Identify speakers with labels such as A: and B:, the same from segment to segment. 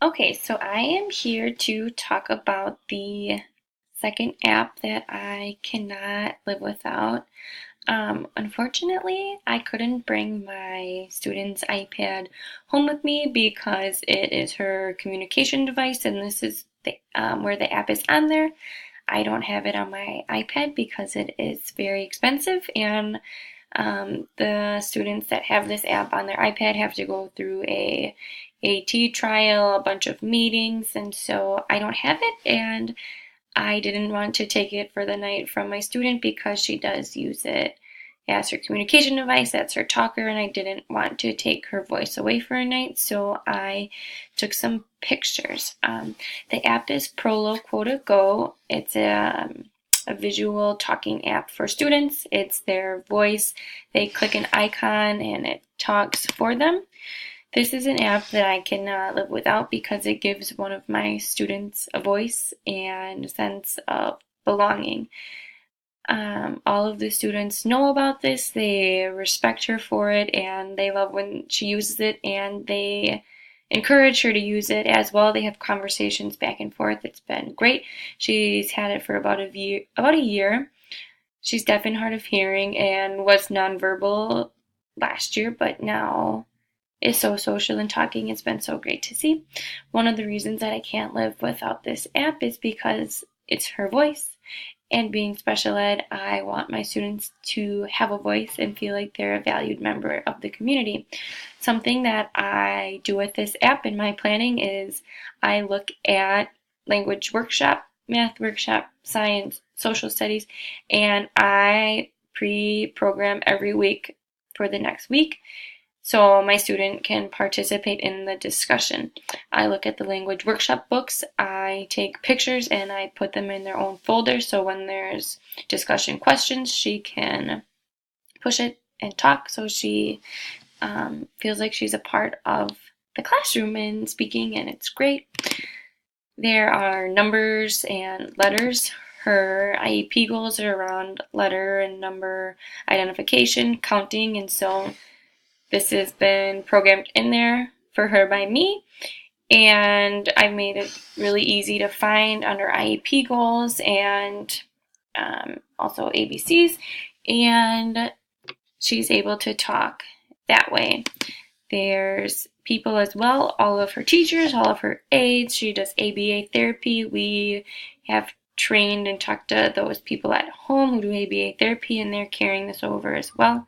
A: Okay, so I am here to talk about the second app that I cannot live without. Unfortunately, I couldn't bring my student's iPad home with me because it is her communication device, and this is where the app is on there. I don't have it on my iPad because it is very expensive, and the students that have this app on their iPad have to go through a AT trial, a bunch of meetings, and so I don't have it, and I didn't want to take it for the night from my student because she does use it as her communication device, that's her talker, and I didn't want to take her voice away for a night, so I took some pictures. The app is Proloquo2go. It's a visual talking app for students. It's their voice. They click an icon and it talks for them. This is an app that I cannot live without because it gives one of my students a voice and a sense of belonging. All of the students know about this, they respect her for it, and they love when she uses it, and they encourage her to use it as well. They have conversations back and forth. It's been great. She's had it for about a year. She's deaf and hard of hearing and was nonverbal last year, but now is so social and talking. It's been so great to see. One of the reasons that I can't live without this app is because it's her voice. And being special ed, I want my students to have a voice and feel like they're a valued member of the community. Something that I do with this app in my planning is I look at language workshop, math workshop, science, social studies, and I pre-program every week for the next week so my student can participate in the discussion. I look at the language workshop books, I take pictures and I put them in their own folder so when there's discussion questions she can push it and talk so she feels like she's a part of the classroom and speaking, and it's great. There are numbers and letters. Her IEP goals are around letter and number identification, counting, and so this has been programmed in there for her by me, and I've made it really easy to find under IEP goals and also ABCs, and she's able to talk that way. There's people as well, all of her teachers, all of her aides. She does ABA therapy. We have trained and talked to those people at home who do ABA therapy, and they're carrying this over as well.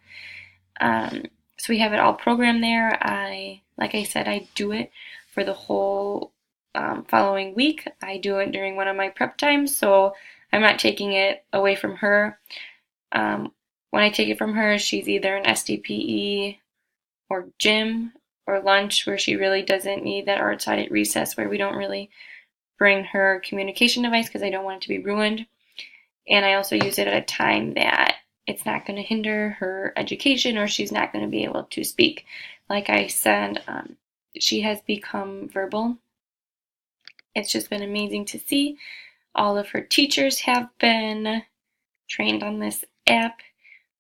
A: So we have it all programmed there. Like I said, I do it for the whole following week. I do it during one of my prep times, so I'm not taking it away from her. When I take it from her, she's either in SDPE or gym or lunch where she really doesn't need that, or outside at recess where we don't really bring her communication device because I don't want it to be ruined. And I also use it at a time that it's not going to hinder her education or she's not going to be able to speak. Like I said, she has become verbal. It's just been amazing to see. All of her teachers have been trained on this app.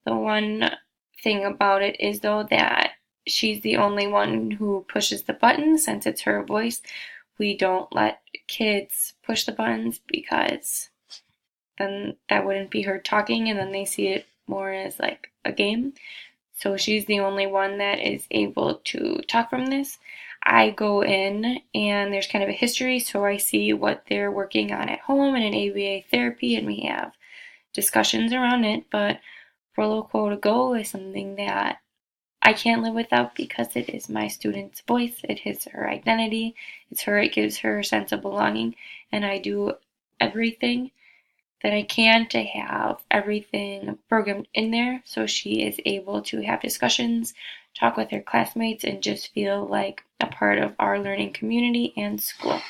A: The one thing about it is, though, that she's the only one who pushes the buttons since it's her voice. We don't let kids push the buttons because then that wouldn't be her talking, and then they see it more as like a game. So she's the only one that is able to talk from this. I go in and there's kind of a history, so I see what they're working on at home and in ABA therapy, and we have discussions around it. But Proloquo2go is something that I can't live without because it is my student's voice. It is her identity. It's her. It gives her a sense of belonging, and I do everything that I can to have everything programmed in there so she is able to have discussions, talk with her classmates, and just feel like a part of our learning community and school.